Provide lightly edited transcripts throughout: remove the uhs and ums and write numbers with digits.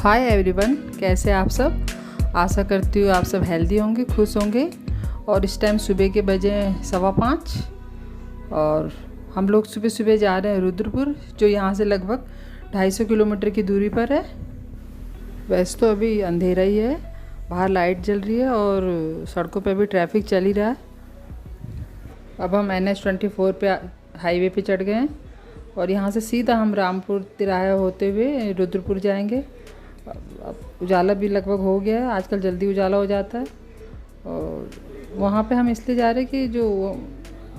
Hi everyone, कैसे आप सब। आशा करती हूँ आप सब हेल्दी होंगे, खुश होंगे। और इस टाइम सुबह के बजे 5:15 और हम लोग सुबह सुबह जा रहे हैं रुद्रपुर, जो यहाँ से लगभग 250 किलोमीटर की दूरी पर है। वैसे तो अभी अंधेरा ही है, बाहर लाइट जल रही है और सड़कों पर भी ट्रैफिक चल ही रहा है। अब हम NH24 पे हाईवे पे चढ़ गए हैं और यहाँ से सीधा हम रामपुर तिराहा होते हुए रुद्रपुर जाएंगे। अब उजाला भी लगभग हो गया है, आजकल जल्दी उजाला हो जाता है। और वहाँ पे हम इसलिए जा रहे हैं कि जो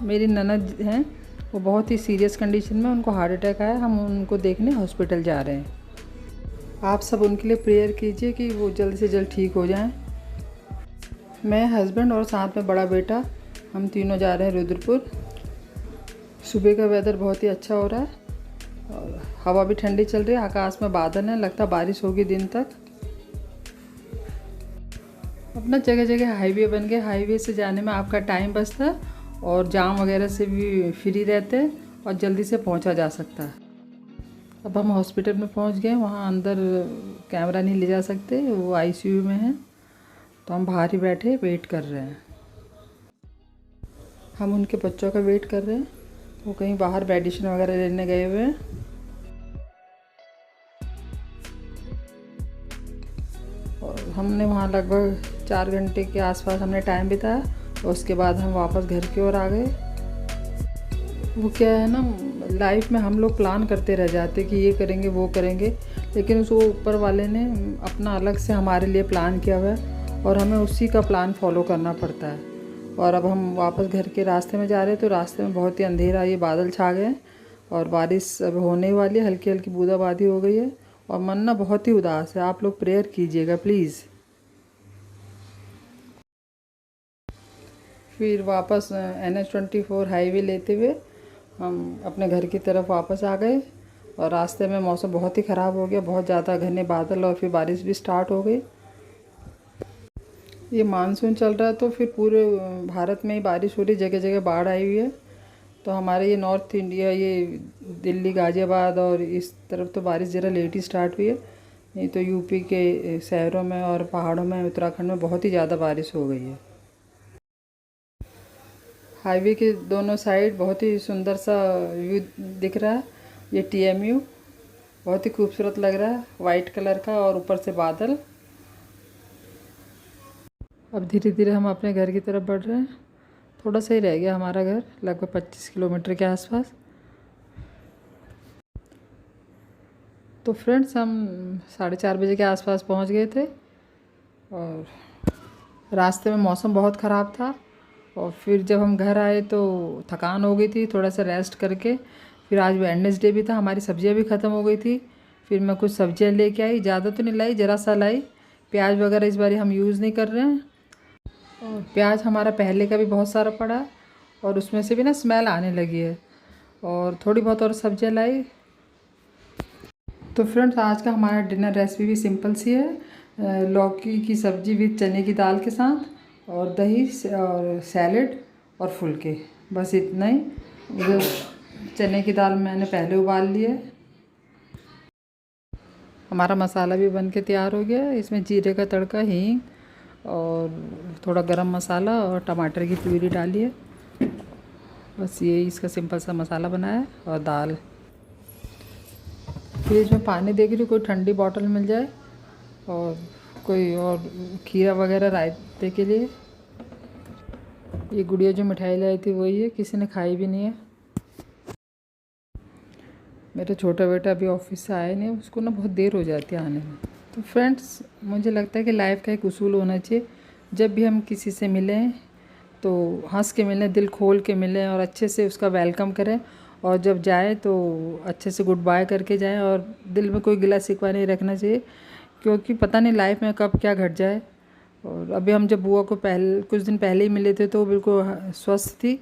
मेरी ननद हैं वो बहुत ही सीरियस कंडीशन में, उनको हार्ट अटैक आया, हम उनको देखने हॉस्पिटल जा रहे हैं। आप सब उनके लिए प्रेयर कीजिए कि वो जल्द से जल्द ठीक हो जाएं। मैं, हस्बैंड और साथ में बड़ा बेटा, हम तीनों जा रहे हैं रुद्रपुर। सुबह का वेदर बहुत ही अच्छा हो रहा है और हवा भी ठंडी चल रही है, आकाश में बादल है, लगता बारिश होगी दिन तक। अपना जगह जगह हाईवे बन गए, हाईवे से जाने में आपका टाइम बचता है और जाम वगैरह से भी फ्री रहते हैं और जल्दी से पहुंचा जा सकता है। अब हम हॉस्पिटल में पहुंच गए, वहां अंदर कैमरा नहीं ले जा सकते, वो ICU में है, तो हम बाहर ही बैठे वेट कर रहे हैं। हम उनके बच्चों का वेट कर रहे हैं, वो कहीं बाहर मेडिसिन वगैरह लेने गए हुए हैं। और हमने वहाँ लगभग 4 घंटे के आसपास हमने टाइम बिताया और उसके बाद हम वापस घर की ओर आ गए। वो क्या है ना, लाइफ में हम लोग प्लान करते रह जाते कि ये करेंगे वो करेंगे, लेकिन उसको ऊपर वाले ने अपना अलग से हमारे लिए प्लान किया हुआ है और हमें उसी का प्लान फॉलो करना पड़ता है। और अब हम वापस घर के रास्ते में जा रहे हैं, तो रास्ते में बहुत ही अंधेरा, ये बादल छा गए और बारिश अब होने वाली है, हल्की हल्की बूंदाबांदी हो गई है और मन ना बहुत ही उदास है। आप लोग प्रेयर कीजिएगा प्लीज़। फिर वापस NH24 हाईवे लेते हुए हम अपने घर की तरफ वापस आ गए और रास्ते में मौसम बहुत ही ख़राब हो गया, बहुत ज़्यादा घने बादल और फिर बारिश भी स्टार्ट हो गई। ये मानसून चल रहा है तो फिर पूरे भारत में ही बारिश हो रही, जगह जगह बाढ़ आई हुई है। तो हमारे ये नॉर्थ इंडिया, ये दिल्ली, गाज़ियाबाद और इस तरफ तो बारिश ज़रा लेट ही स्टार्ट हुई है, नहीं तो यूपी के शहरों में और पहाड़ों में, उत्तराखंड में बहुत ही ज़्यादा बारिश हो गई है। हाईवे के दोनों साइड बहुत ही सुंदर सा व्यू दिख रहा है। ये TMU बहुत ही खूबसूरत लग रहा है, वाइट कलर का और ऊपर से बादल। अब धीरे धीरे हम अपने घर की तरफ बढ़ रहे हैं। थोड़ा सा ही रह गया हमारा घर, लगभग 25 किलोमीटर के आसपास। तो फ्रेंड्स, हम 4:30 बजे के आसपास पहुंच गए थे और रास्ते में मौसम बहुत ख़राब था। और फिर जब हम घर आए तो थकान हो गई थी, थोड़ा सा रेस्ट करके फिर आज वेडनेसडे भी था, हमारी सब्जियां भी ख़त्म हो गई थी। फिर मैं कुछ सब्जियां लेके आई, ज़्यादा तो नहीं लाई, ज़रा सा लाई। प्याज वगैरह इस बार हम यूज़ नहीं कर रहे हैं और प्याज हमारा पहले का भी बहुत सारा पड़ा है और उसमें से भी ना स्मेल आने लगी है। और थोड़ी बहुत और सब्जियां लाई। तो फ्रेंड्स, आज का हमारा डिनर रेसिपी भी सिंपल सी है, लौकी की सब्ज़ी विद चने की दाल के साथ और दही और सैलेड और फुलके, बस इतना ही। उधर चने की दाल मैंने पहले उबाल ली है। हमारा मसाला भी बन के तैयार हो गया है, इसमें जीरे का तड़का, हींग और थोड़ा गरम मसाला और टमाटर की प्यूरी डाली है। बस ये इसका सिंपल सा मसाला बनाया है और दाल। फ्रिज में पानी देख रही हूँ, कोई ठंडी बॉटल मिल जाए और कोई और खीरा वगैरह रायते के लिए। ये गुड़िया जो मिठाई लाई थी वही है, किसी ने खाई भी नहीं है। मेरा छोटा बेटा अभी ऑफिस से आया नहीं, उसको ना बहुत देर हो जाती है आने में। तो फ्रेंड्स, मुझे लगता है कि लाइफ का एक उसूल होना चाहिए, जब भी हम किसी से मिलें तो हंस के मिलें, दिल खोल के मिलें और अच्छे से उसका वेलकम करें। और जब जाए तो अच्छे से गुड बाय करके जाएं और दिल में कोई गिला शिकवा नहीं रखना चाहिए, क्योंकि पता नहीं लाइफ में कब क्या घट जाए। और अभी हम जब बुआ को कुछ दिन पहले ही मिले थे तो वो बिल्कुल स्वस्थ थी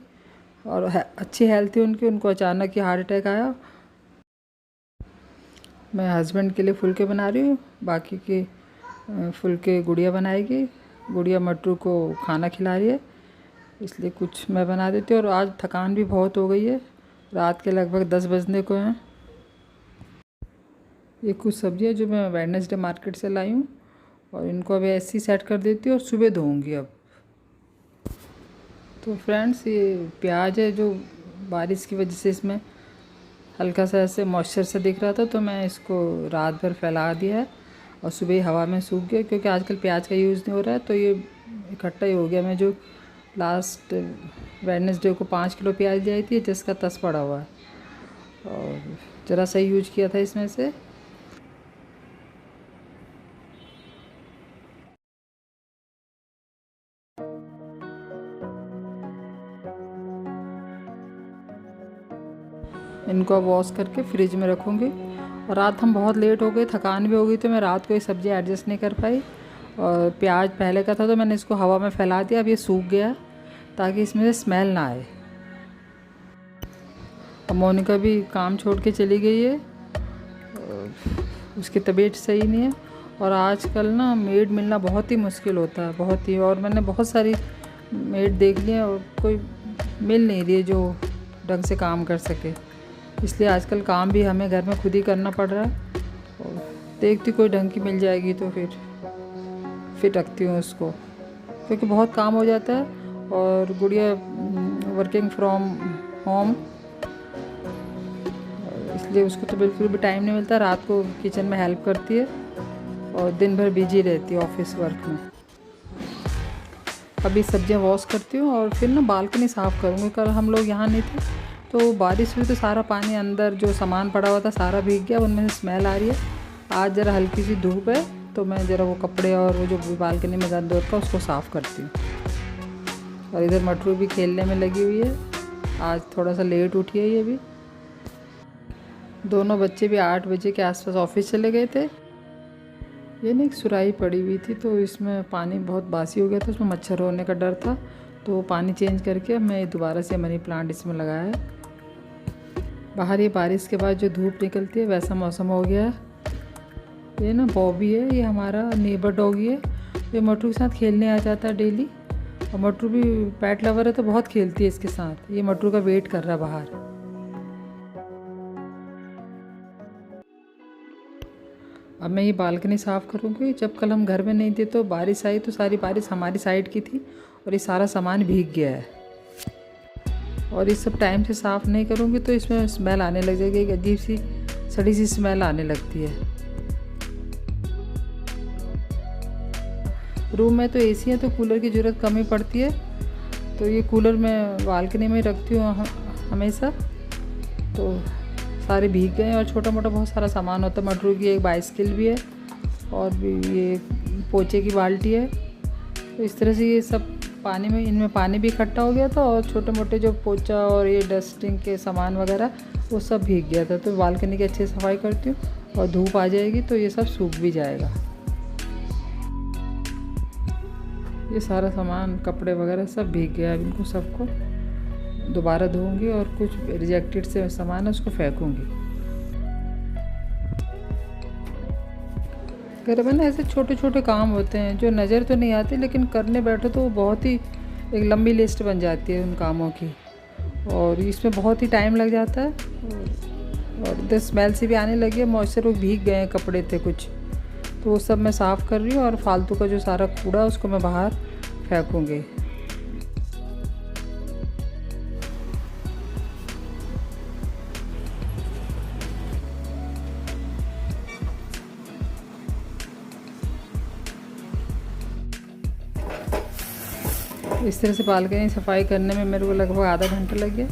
और अच्छी हेल्थ थी उनकी, उनको अचानक ही हार्ट अटैक आया। मैं हस्बैंड के लिए फुलके बना रही हूँ, बाकी के फुलके गुड़िया बनाएगी। गुड़िया मटरू को खाना खिला रही है, इसलिए कुछ मैं बना देती हूँ। और आज थकान भी बहुत हो गई है, रात के लगभग 10 बजने को हैं। ये कुछ सब्जियाँ जो मैं वेडनेसडे मार्केट से लाई हूँ और इनको अभी ऐसे ही सेट कर देती हूँ और सुबह धोऊंगी अब। तो फ्रेंड्स, ये प्याज है जो बारिश की वजह से इसमें हल्का सा ऐसे मॉइस्चर सा दिख रहा था, तो मैं इसको रात भर फैला दिया है और सुबह ही हवा में सूख गया, क्योंकि आजकल प्याज का यूज़ नहीं हो रहा है। तो ये इकट्ठा ही हो गया। मैं जो लास्ट वेडनेसडे को 5 किलो प्याज लाई थी, जिसका 10 पड़ा हुआ है और ज़रा सा यूज किया था इसमें से। इनको वॉश करके फ्रिज में रखूँगी। और रात हम बहुत लेट हो गए, थकान भी हो गई, तो मैं रात को ये सब्ज़ी एडजस्ट नहीं कर पाई। और प्याज पहले का था तो मैंने इसको हवा में फैला दिया। अब ये सूख गया ताकि इसमें से स्मेल ना आए। अब मोनिका भी काम छोड़ के चली गई है, उसकी तबीयत सही नहीं है। और आजकल ना मेड मिलना बहुत ही मुश्किल होता है, बहुत ही। और मैंने बहुत सारी मेड देख ली है और कोई मिल नहीं रही है जो ढंग से काम कर सके। इसलिए आजकल काम भी हमें घर में खुद ही करना पड़ रहा है। और देखती कोई ढंग की मिल जाएगी तो फिर रखती हूँ उसको, क्योंकि बहुत काम हो जाता है। और गुड़िया वर्किंग फ्रॉम होम, इसलिए उसको तो बिल्कुल भी टाइम नहीं मिलता। रात को किचन में हेल्प करती है और दिन भर बिजी रहती है ऑफिस वर्क में। अभी सब्जियां वॉश करती हूँ और फिर ना बालकनी साफ़ करूँगी। कल हम लोग यहाँ नहीं थे तो बारिश हुई, तो सारा पानी अंदर जो सामान पड़ा हुआ था सारा भीग गया, उनमें से स्मेल आ रही है। आज ज़रा हल्की सी धूप है तो मैं ज़रा वो कपड़े और वो जो बालकनी में गंद होता है उसको साफ़ करती हूँ। और इधर मटरू भी खेलने में लगी हुई है। आज थोड़ा सा लेट उठी है ये भी। दोनों बच्चे भी 8 बजे के आसपास ऑफिस चले गए थे। ये ना एक सुराही पड़ी हुई थी, तो इसमें पानी बहुत बासी हो गया था, उसमें मच्छर होने का डर था। तो पानी चेंज करके मैं दोबारा से मनी प्लांट इसमें लगाया है। बाहर ये बारिश के बाद जो धूप निकलती है वैसा मौसम हो गया है। ये ना बॉबी है, ये हमारा नेबर डॉगी है। ये मटरू के साथ खेलने आ जाता है डेली। और मटरू भी पेट लवर है तो बहुत खेलती है इसके साथ। ये मटरू का वेट कर रहा है बाहर। अब मैं ये बालकनी साफ़ करूँगी। जब कल हम घर में नहीं थे तो बारिश आई, तो सारी बारिश हमारी साइड की थी और ये सारा सामान भीग गया है। और ये सब टाइम से साफ़ नहीं करूँगी तो इसमें स्मेल आने लग जाएगी, एक अजीब सी सड़ी सी स्मेल आने लगती है। रूम में तो एसी है तो कूलर की ज़रूरत कम ही पड़ती है। तो ये कूलर मैं बालकनी में रखती हूँ हमेशा। तो सारे भीग गए और छोटा मोटा बहुत सारा सामान होता है। मटरू की एक बाइसिकल भी है और भी ये पोछे की बाल्टी है। तो इस तरह से ये सब पानी में, इनमें पानी भी इकट्ठा हो गया था और छोटे मोटे जो पोछा और ये डस्टिंग के सामान वगैरह वो सब भीग गया था। तो बालकनी की अच्छी सफाई करती हूँ और धूप आ जाएगी तो ये सब सूख भी जाएगा। ये सारा सामान, कपड़े वगैरह सब भीग गया। अब इनको सबको दोबारा धोऊंगी और कुछ रिजेक्टेड से सामान है उसको फेंकूंगी। घर में ना ऐसे छोटे छोटे काम होते हैं जो नज़र तो नहीं आते, लेकिन करने बैठो तो बहुत ही एक लंबी लिस्ट बन जाती है उन कामों की। और इसमें बहुत ही टाइम लग जाता है। और इधर स्मेल से भी आने लगी है, मॉइस्चर वो भीग गए हैं कपड़े थे कुछ, तो वो सब मैं साफ़ कर रही हूँ। और फालतू का जो सारा कूड़ा है उसको मैं बाहर फेंकूँगी। इस तरह से बालकनी सफाई करने में मेरे को लगभग आधा घंटा लग गया।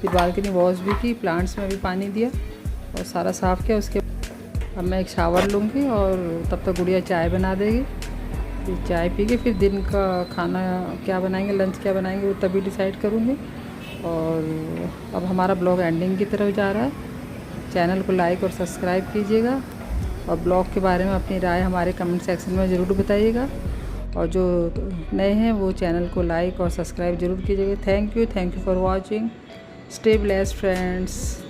फिर बालकनी वॉश भी की, प्लांट्स में भी पानी दिया और सारा साफ़ किया। उसके अब मैं एक शावर लूँगी और तब तक गुड़िया चाय बना देगी। फिर चाय पी के फिर दिन का खाना क्या बनाएंगे, लंच क्या बनाएंगे, वो तभी डिसाइड करूँगी। और अब हमारा ब्लॉग एंडिंग की तरफ जा रहा है। चैनल को लाइक और सब्सक्राइब कीजिएगा और ब्लॉग के बारे में अपनी राय हमारे कमेंट सेक्शन में ज़रूर बताइएगा। और जो नए हैं वो चैनल को लाइक और सब्सक्राइब ज़रूर कीजिएगा। Thank you for watching. Stay blessed friends.